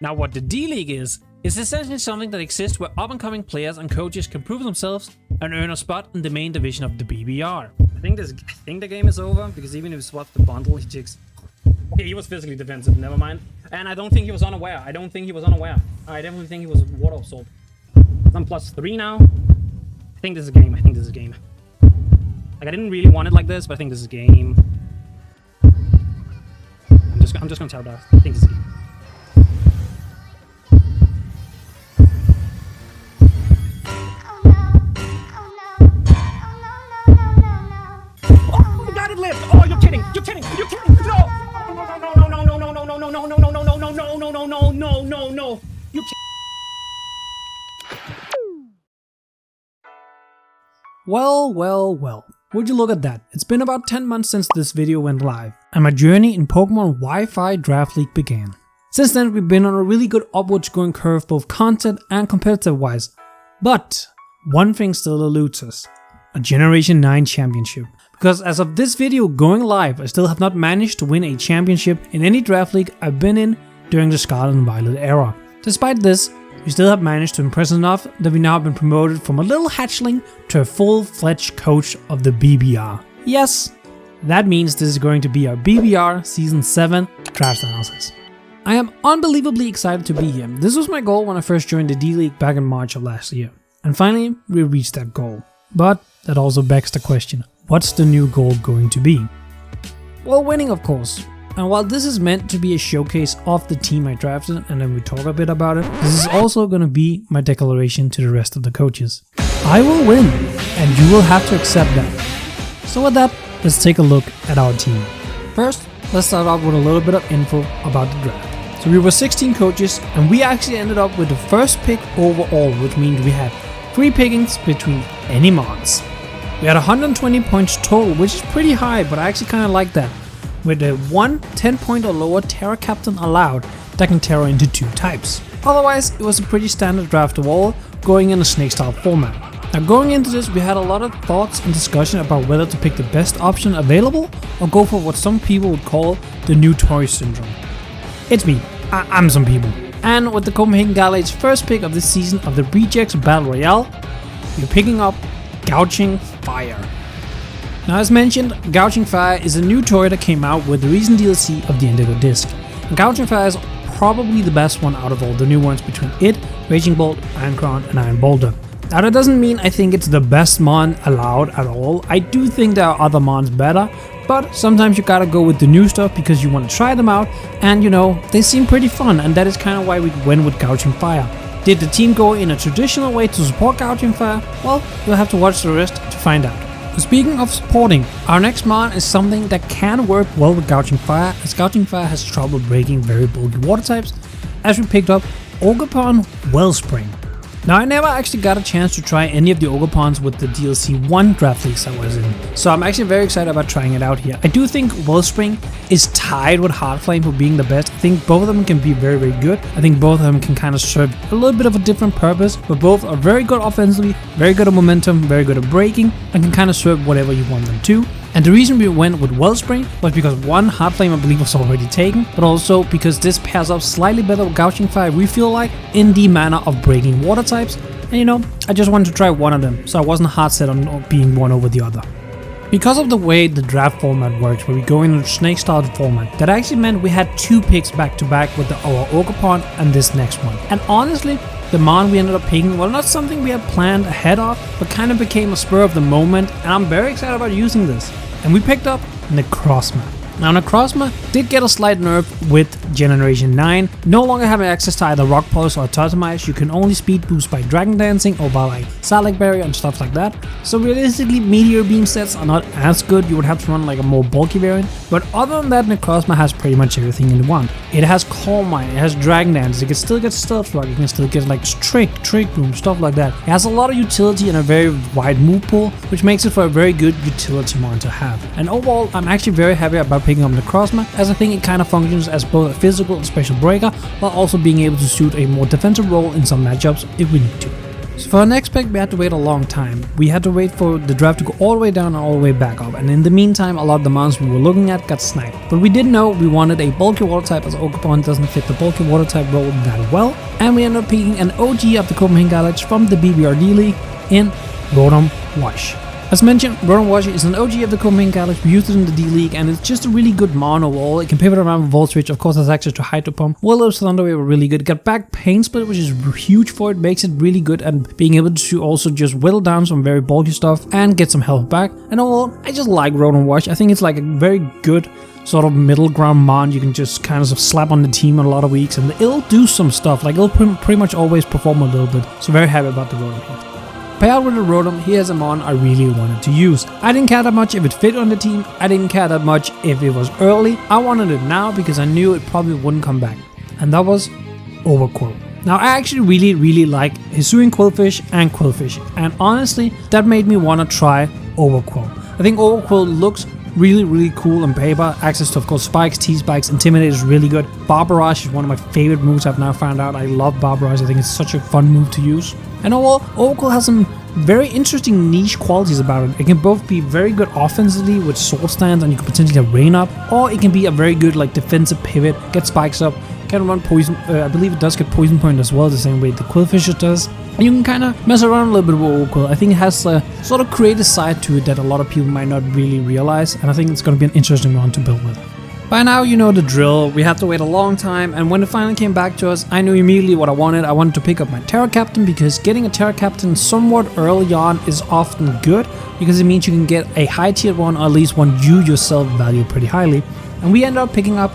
Now what the D-League is essentially something that exists where up-and-coming players and coaches can prove themselves and earn a spot in the main division of the BBR. I think the game is over, because even if you swap the bundle, he jigs. Okay, he was physically defensive, never mind. And I don't think he was unaware. I definitely think he was water absorbed. I'm +3 now. I think this is a game. Like, I didn't really want it like this, but I think this is a game. I'm just gonna tell that. I think this is a game. Oh, you got it lit! Oh, you're kidding! You're kidding! You're kidding! No! No! You kidding? Well. Would you look at that? It's been about 10 months since this video went live, and my journey in Pokemon BBR Draft League began. Since then, we've been on a really good upwards going curve both content and competitive wise. But one thing still eludes us: a Generation 9 championship. Because as of this video going live, I still have not managed to win a championship in any draft league I've been in during the Scarlet and Violet era. Despite this, we still have managed to impress enough that we now have been promoted from a little hatchling to a full-fledged coach of the BBR. Yes, that means this is going to be our BBR Season 7 draft analysis. I am unbelievably excited to be here. This was my goal when I first joined the D-League back in March of last year. And finally, we reached that goal. But that also begs the question, what's the new goal going to be? Well, winning, of course. And while this is meant to be a showcase of the team I drafted, and then we talk a bit about it, this is also going to be my declaration to the rest of the coaches. I will win, and you will have to accept that. So with that, let's take a look at our team. First, let's start off with a little bit of info about the draft. So we were 16 coaches, and we actually ended up with the first pick overall, which means we had 3 pickings between any mods. We had 120 points total, which is pretty high, but I actually kind of like that. With a 1 10-point or lower Terra captain allowed that can Terra into 2 types. Otherwise, it was a pretty standard draft of all, going in a snake style format. Now going into this, we had a lot of thoughts and discussion about whether to pick the best option available or go for what some people would call the new toy syndrome. It's me, I'm some people. And with the Copenhagen Galate's first pick of this season of the Rejects Battle Royale, we're picking up Ging Fire. Now as mentioned, Ging Fire is a new toy that came out with the recent DLC of the Indigo Disc. And Ging Fire is probably the best one out of all the new ones between it, Raging Bolt, Iron Crown and Iron Boulder. Now that doesn't mean I think it's the best mon allowed at all. I do think there are other mons better, but sometimes you gotta go with the new stuff because you want to try them out, and you know, they seem pretty fun, and that is kind of why we went with Ging Fire. Did the team go in a traditional way to support Ging Fire? Well, you'll have to watch the rest to find out. Speaking of supporting, our next mon is something that can work well with Ging Fire, as Ging Fire has trouble breaking very bulky water types, as we picked up Ogerpon-Wellspring. Now I never actually got a chance to try any of the Ogerpons with the DLC 1 draft leagues I was in, so I'm actually very excited about trying it out here. I do think Wellspring is tied with Heartflame for being the best. I think both of them can be very, very good. I think both of them can kind of serve a little bit of a different purpose, but both are very good offensively, very good at momentum, very good at breaking, and can kind of serve whatever you want them to. And the reason we went with Wellspring was because one, Heartflame I believe was already taken, but also because this pairs up slightly better with Ging Fire, we feel like, in the manner of breaking water types. And you know, I just wanted to try one of them, so I wasn't hard set on being one over the other. Because of the way the draft format works, where we go into snake style format, that actually meant we had 2 picks back to back with our Ogerpon and this next one. And honestly, the mon we ended up picking was not something we had planned ahead of, but kind of became a spur of the moment, and I'm very excited about using this. And we picked up Necros. Now Necros did get a slight nerf with Generation 9, no longer having access to either Rock Pulse or Totemize. You can only speed boost by Dragon Dancing or by like Salak Barrier and stuff like that. So realistically, Meteor Beam sets are not as good. You would have to run like a more bulky variant. But other than that, Necros has pretty much everything you want. It has Calm Mind, it has Dragon Dance, it can still get Stealth Rock, you can still get like Trick Room, stuff like that. It has a lot of utility and a very wide move pool, which makes it for a very good utility mon to have. And overall, I'm actually very happy about picking up Necros, as I think it kind of functions as both a physical and special breaker, while also being able to suit a more defensive role in some matchups if we need to. So for our next pick, we had to wait a long time. We had to wait for the draft to go all the way down and all the way back up, and in the meantime a lot of the mons we were looking at got sniped. But we did know we wanted a bulky water type, as Ogerpon doesn't fit the bulky water type role that well, and we ended up picking an OG of the Copenhagen College from the BBR League in Rotom Wash. As mentioned, Rotom Wash is an OG of the Copenhagen College. We used it in the D-League, and it's just a really good mon overall. It can pivot around with Volt Switch, of course has access to Hydro Pump. Willow's Thunder Wave were really good. It got back Pain Split, which is huge for it, makes it really good at being able to also just whittle down some very bulky stuff and get some health back. And overall, I just like Rotom Wash. I think it's like a very good sort of middle ground mon you can just kind of slap on the team in a lot of weeks, and it'll do some stuff. Like, it'll pretty much always perform a little bit. So very happy about the Rotom here. Paired with the Rotom, here's a mon I really wanted to use. I didn't care that much if it fit on the team, I didn't care that much if it was early. I wanted it now because I knew it probably wouldn't come back. And that was Quil. Now I actually really like Hisuian Qwilfish and Qwilfish, and honestly that made me want to try Quil. I think Quil looks really cool on paper. Access to, of course, spikes, T-spikes, Intimidate is really good. Barbarage is one of my favorite moves. I've now found out I love Barbarage. I think it's such a fun move to use. And overall, Quil has some very interesting niche qualities about it. It can both be very good offensively with sword stands and you can potentially have rain up, or it can be a very good like defensive pivot, get spikes up, can run poison. I believe it does get poison point as well, the same way the Qwilfish does. And you can kind of mess around a little bit with Quil. I think it has a sort of creative side to it that a lot of people might not really realize, and I think it's going to be an interesting one to build with. By now you know the drill. We had to wait a long time, and when it finally came back to us, I knew immediately what I wanted. I wanted to pick up my Terra Captain, because getting a Terra Captain somewhat early on is often good, because it means you can get a high tier one, or at least one you yourself value pretty highly. And we ended up picking up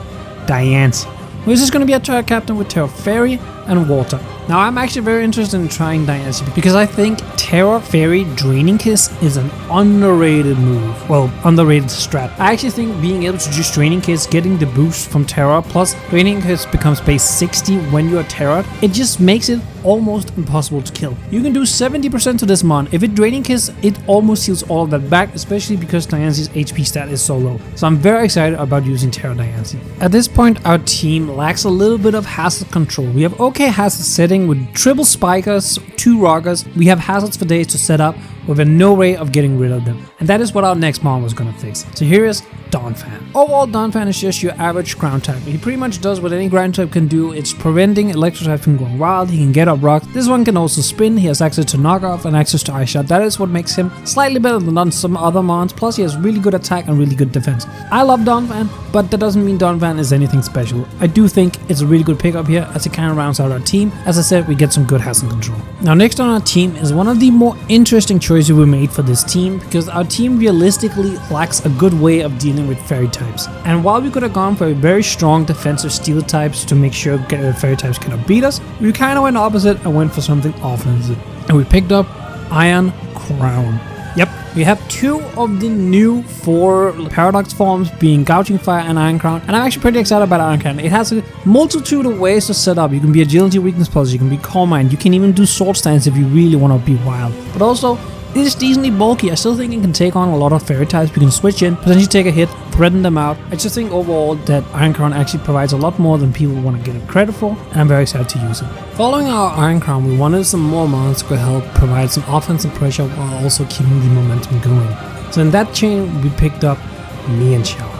Diani, which is going to be a Terra Captain with Terra Fairy and Water. Now I'm actually very interested in trying Diani because I think Terra Fairy Draining Kiss is an underrated move. Well, underrated strat. I actually think being able to just Draining Kiss, getting the boost from Terra, plus Draining Kiss becomes base 60 when you're Terra, it just makes it almost impossible to kill. You can do 70% to this mon. If it Draining Kiss, it almost heals all of that back, especially because Diani's HP stat is so low. So I'm very excited about using Terra Diani. At this point, our team lacks a little bit of hazard control. We have okay hazard setting with triple spikers, 2 rockers. We have hazards for days to set up with no way of getting rid of them. And that is what our next mon was going to fix. So here is Donvan. Overall, Donvan is just your average ground type. He pretty much does what any ground type can do. It's preventing electro type from going wild. He can get up rocks. This one can also spin. He has access to knockoff and access to ice shot. That is what makes him slightly better than some other mons. Plus he has really good attack and really good defense. I love Donvan, but that doesn't mean Donvan is anything special. I do think it's a really good pickup here, as it kind of rounds out our team. As I said, we get some good hazard control. Now next on our team is one of the more interesting choices we made for this team, because our team realistically lacks a good way of dealing with fairy types. And while we could have gone for a very strong defensive steel types to make sure fairy types cannot beat us, we kind of went opposite and went for something offensive. And we picked up Iron Crown. Yep, we have 2 of the new 4 paradox forms, being Ging Fire and Iron Crown, and I'm actually pretty excited about Iron Crown. It has a multitude of ways to set up. You can be Agility, Weakness Plus, you can be Calm Mind, you can even do Sword Stance if you really want to be wild. But also, it is decently bulky. I still think it can take on a lot of fairy types. You can switch in, potentially take a hit, threaten them out. I just think overall that Iron Crown actually provides a lot more than people want to give it credit for, and I'm very excited to use it. Following our Iron Crown, we wanted some more mons to help provide some offensive pressure while also keeping the momentum going. So in that chain, we picked up Mienshao.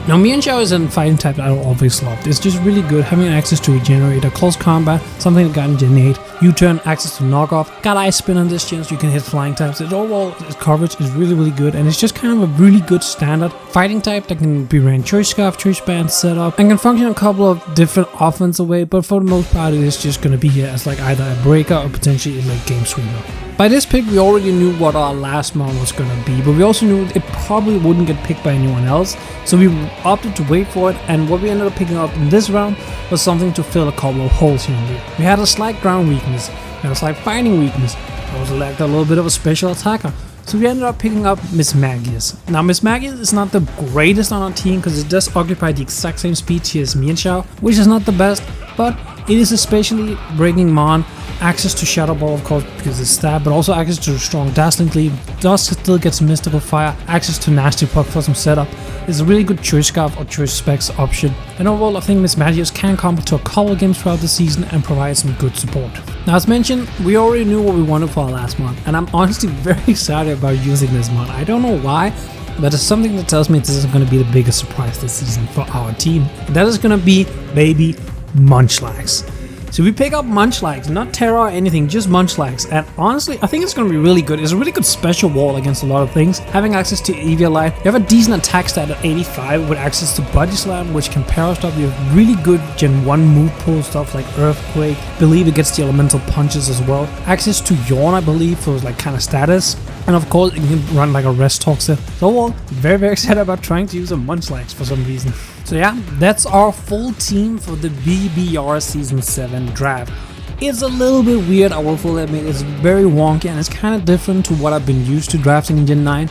Now Mienshao is a fighting type that I always loved. It's just really good having access to Regenerate, Close Combat, something that got Generate, U-turn, access to Knockoff, got Ice Spin on this chain so you can hit flying types. Overall, its coverage is really good, and it's just kind of a really good standard fighting type that can be ran Choice Scarf, Choice Band, setup, and can function a couple of different offensive ways, but for the most part it is just going to be here as like either a breaker or potentially a late game sweeper. By this pick, we already knew what our last mon was going to be, but we also knew it probably wouldn't get picked by anyone else, so we opted to wait for it, and what we ended up picking up in this round was something to fill a couple of holes here and there. We had a slight ground weakness, we had a slight fighting weakness, we also lacked a little bit of a special attacker, so we ended up picking up Miss Magus. Now Miss Magus is not the greatest on our team because it does occupy the exact same speed as Mienshao, which is not the best, but it is especially breaking mon access to Shadow Ball, of course, because it's stab, but also access to strong Dazzling Gleam. Does still get some Mystical Fire, access to Nasty Puck for some setup. It's a really good Choice Scarf or Choice Specs option. And overall, I think Miss Magius can combo to a couple of games throughout the season and provide some good support. Now, as mentioned, we already knew what we wanted for our last mod, and I'm honestly very excited about using this mod. I don't know why, but there's something that tells me this is going to be the biggest surprise this season for our team. And that is going to be baby Munchlax. So we pick up Munchlax, not Terra or anything, just Munchlax, and honestly I think it's going to be really good. It's a really good special wall against a lot of things. Having access to Eviolite, you have a decent attack stat at 85 with access to Body Slam, which can pair stuff. You have really good Gen 1 move pool stuff like Earthquake. I believe it gets the elemental punches as well. Access to Yawn, I believe, for like kind of status. And of course it can run like a Rest Toxic. So overall, very excited about trying to use a Munchlax for some reason. So yeah, that's our full team for the BBR Season 7 draft. It's a little bit weird, I will fully admit. It's very wonky and it's kind of different to what I've been used to drafting in Gen 9.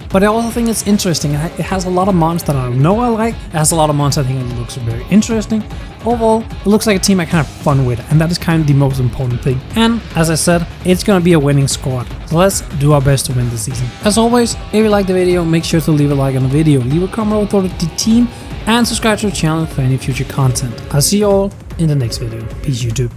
But I also think it's interesting. It has a lot of mons that I know I like. It has a lot of mons I think it looks very interesting. Overall, it looks like a team I can have fun with, and that is kind of the most important thing. And as I said, it's gonna be a winning squad. So let's do our best to win this season. As always, if you like the video, make sure to leave a like on the video, leave a comment with the team, and subscribe to the channel for any future content. I'll see you all in the next video. Peace, YouTube.